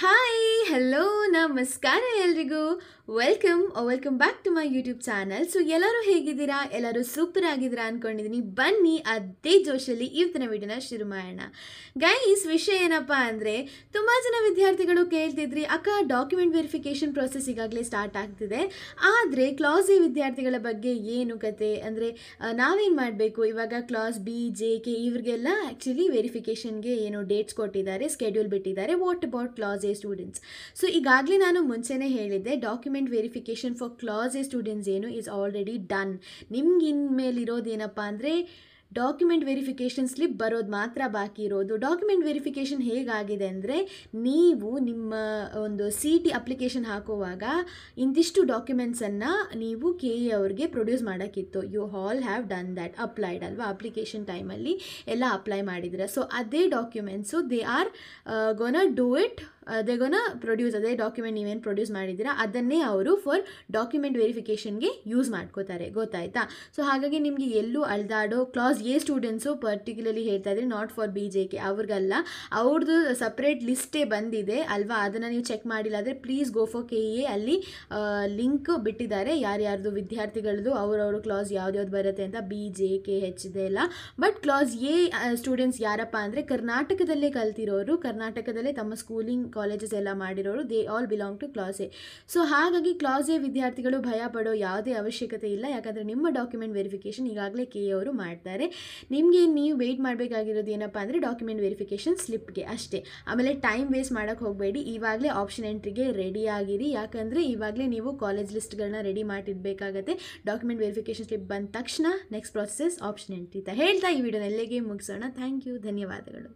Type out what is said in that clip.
Hi hello ನಮಸ್ಕಾರ ಎಲ್ರಿಗೂ welcome back to my YouTube channel. So ಎಲ್ಲರೂ ಹೇಗಿದ್ದೀರಾ? ಎಲ್ಲರೂ ಸೂಪರ್ ಆಗಿದ್ದೀರಾ ಅಂದ್ಕೊಂಡಿದ್ದೀನಿ. ಬನ್ನಿ ಅದೇ ಜೋಶಲ್ಲಿ ಇವತ್ತಿನ ವಿಡಿಯೋನ ಶುರು ಮಾಡೋಣ. ಗೈಸ್, ವಿಷಯ ಏನಪ್ಪ ಅಂದರೆ, ತುಂಬ ಜನ ವಿದ್ಯಾರ್ಥಿಗಳು ಕೇಳ್ತಿದ್ರಿ, ಅಕ್ಕ ಡಾಕ್ಯುಮೆಂಟ್ ವೆರಿಫಿಕೇಷನ್ ಪ್ರೊಸೆಸ್ ಈಗಾಗಲೇ ಸ್ಟಾರ್ಟ್ ಆಗ್ತಿದೆ, ಆದರೆ ಕ್ಲಾಸ್ ಎ ವಿದ್ಯಾರ್ಥಿಗಳ ಬಗ್ಗೆ ಏನು ಕತೆ ಅಂದರೆ ನಾವೇನು ಮಾಡಬೇಕು? ಇವಾಗ ಕ್ಲಾಸ್ ಬಿ ಜೆ ಕೆ ಇವ್ರಿಗೆಲ್ಲ ಆ್ಯಕ್ಚುಲಿ ವೆರಿಫಿಕೇಷನ್ಗೆ ಏನು ಡೇಟ್ಸ್ ಕೊಟ್ಟಿದ್ದಾರೆ, ಸ್ಕೆಡ್ಯೂಲ್ ಬಿಟ್ಟಿದ್ದಾರೆ. What about class A students? So ಈಗಾಗಲೇ ನಾನು ಮುಂಚೆನೇ ಹೇಳಿದ್ದೆ, document verification for class A students ಏನು ಈಸ್ ಆಲ್ರೆಡಿ ಡನ್. ನಿಮ್ಗೆ ಇನ್ಮೇಲೆ ಇರೋದೇನಪ್ಪ ಅಂದರೆ ಡಾಕ್ಯುಮೆಂಟ್ ವೆರಿಫಿಕೇಷನ್ ಸ್ಲಿಪ್ ಬರೋದು ಮಾತ್ರ ಬಾಕಿ ಇರೋದು. ಡಾಕ್ಯುಮೆಂಟ್ ವೆರಿಫಿಕೇಷನ್ ಹೇಗಾಗಿದೆ ಅಂದರೆ, ನೀವು ನಿಮ್ಮ ಒಂದು CT ಅಪ್ಲಿಕೇಶನ್ ಹಾಕುವಾಗ ಇಂತಿಷ್ಟು ಡಾಕ್ಯುಮೆಂಟ್ಸನ್ನು ನೀವು KE ಅವ್ರಿಗೆ ಪ್ರೊಡ್ಯೂಸ್ ಮಾಡೋಕ್ಕಿತ್ತು. You all have done that, applied ಅಲ್ವಾ? ಅಪ್ಲಿಕೇಶನ್ ಟೈಮಲ್ಲಿ ಎಲ್ಲ ಅಪ್ಲೈ ಮಾಡಿದ್ರೆ, ಸೊ ಅದೇ documents they are gonna do it, they gonna produce. ಅದೇ ಡಾಕ್ಯುಮೆಂಟ್ ನೀವೇನು ಪ್ರೊಡ್ಯೂಸ್ ಮಾಡಿದ್ದೀರಾ ಅದನ್ನೇ ಅವರು ಫಾರ್ ಡಾಕ್ಯುಮೆಂಟ್ ವೆರಿಫಿಕೇಷನ್ಗೆ ಯೂಸ್ ಮಾಡ್ಕೋತಾರೆ, ಗೊತ್ತಾಯ್ತಾ? ಸೊ ಹಾಗಾಗಿ ನಿಮಗೆ ಎಲ್ಲೂ ಅಳ್ದಾಡೋ, ಕ್ಲಾಸ್ ಎ ಸ್ಟೂಡೆಂಟ್ಸು ಪರ್ಟಿಕ್ಯುಲರ್ಲಿ ಹೇಳ್ತಾ ಇದ್ರಿ, ನಾಟ್ ಫಾರ್ BJK, ಅವ್ರಿಗಲ್ಲ. ಅವ್ರದ್ದು ಸಪ್ರೇಟ್ ಲಿಸ್ಟೇ ಬಂದಿದೆ ಅಲ್ವಾ? ಅದನ್ನು ನೀವು ಚೆಕ್ ಮಾಡಿಲ್ಲ ಅಂದರೆ ಪ್ಲೀಸ್ ಗೋ ಫಾರ್ KE. ಅಲ್ಲಿ ಲಿಂಕ್ ಬಿಟ್ಟಿದ್ದಾರೆ ಯಾರ್ಯಾರ್ದು ವಿದ್ಯಾರ್ಥಿಗಳದ್ದು, ಅವ್ರವ್ರ ಕ್ಲಾಸ್ ಯಾವ್ದ್ಯಾವ್ದು ಬರುತ್ತೆ ಅಂತ. BJK ಇದೆ ಎಲ್ಲ. ಬಟ್ ಕ್ಲಾಸ್ ಎ ಸ್ಟೂಡೆಂಟ್ಸ್ ಯಾರಪ್ಪ ಅಂದರೆ ಕರ್ನಾಟಕದಲ್ಲೇ ಕಲ್ತಿರೋರು, ಕರ್ನಾಟಕದಲ್ಲೇ ತಮ್ಮ ಸ್ಕೂಲಿಂಗ್ ಕಾಲೇಜಸ್ ಎಲ್ಲ ಮಾಡಿರೋರು, they all belong to class A. So ಹಾಗಾಗಿ ಕ್ಲಾಸ್ ಎ ವಿದ್ಯಾರ್ಥಿಗಳು ಭಯ ಪಡೋ ಯಾವುದೇ ಅವಶ್ಯಕತೆ ಇಲ್ಲ, ಯಾಕಂದರೆ ನಿಮ್ಮ ಡಾಕ್ಯುಮೆಂಟ್ ವೆರಿಫಿಕೇಷನ್ ಈಗಾಗಲೇ KE ಅವರು ಮಾಡ್ತಾರೆ. ನಿಮಗೆ ನೀವು ವೆಯ್ಟ್ ಮಾಡಬೇಕಾಗಿರೋದು ಏನಪ್ಪ ಅಂದರೆ ಡಾಕ್ಯುಮೆಂಟ್ ವೆರಿಫಿಕೇಷನ್ ಸ್ಲಿಪ್ಗೆ ಅಷ್ಟೇ. ಆಮೇಲೆ ಟೈಮ್ ವೇಸ್ಟ್ ಮಾಡೋಕ್ಕೆ ಹೋಗಬೇಡಿ, ಇವಾಗಲೇ ಆಪ್ಷನ್ ಎಂಟ್ರಿಗೆ ರೆಡಿ ಆಗಿರಿ, ಯಾಕಂದರೆ ಇವಾಗಲೇ ನೀವು ಕಾಲೇಜ್ ಲಿಸ್ಟ್ಗಳನ್ನ ರೆಡಿ ಮಾಡಿಡಬೇಕಾಗತ್ತೆ. ಡಾಕ್ಯುಮೆಂಟ್ ವೆರಿಫಿಕೇಷನ್ ಸ್ಲಿಪ್ ಬಂದ ತಕ್ಷಣ ನೆಕ್ಸ್ಟ್ ಪ್ರಾಸೆಸ್ ಆಪ್ಷನ್ ಎಂಟ್ರಿ ಅಂತ ಹೇಳ್ತಾ ಈ ವಿಡಿಯೋನ ಎಲ್ಲಿಗೆ ಮುಗಿಸೋಣ. ಥ್ಯಾಂಕ್ ಯು, ಧನ್ಯವಾದಗಳು.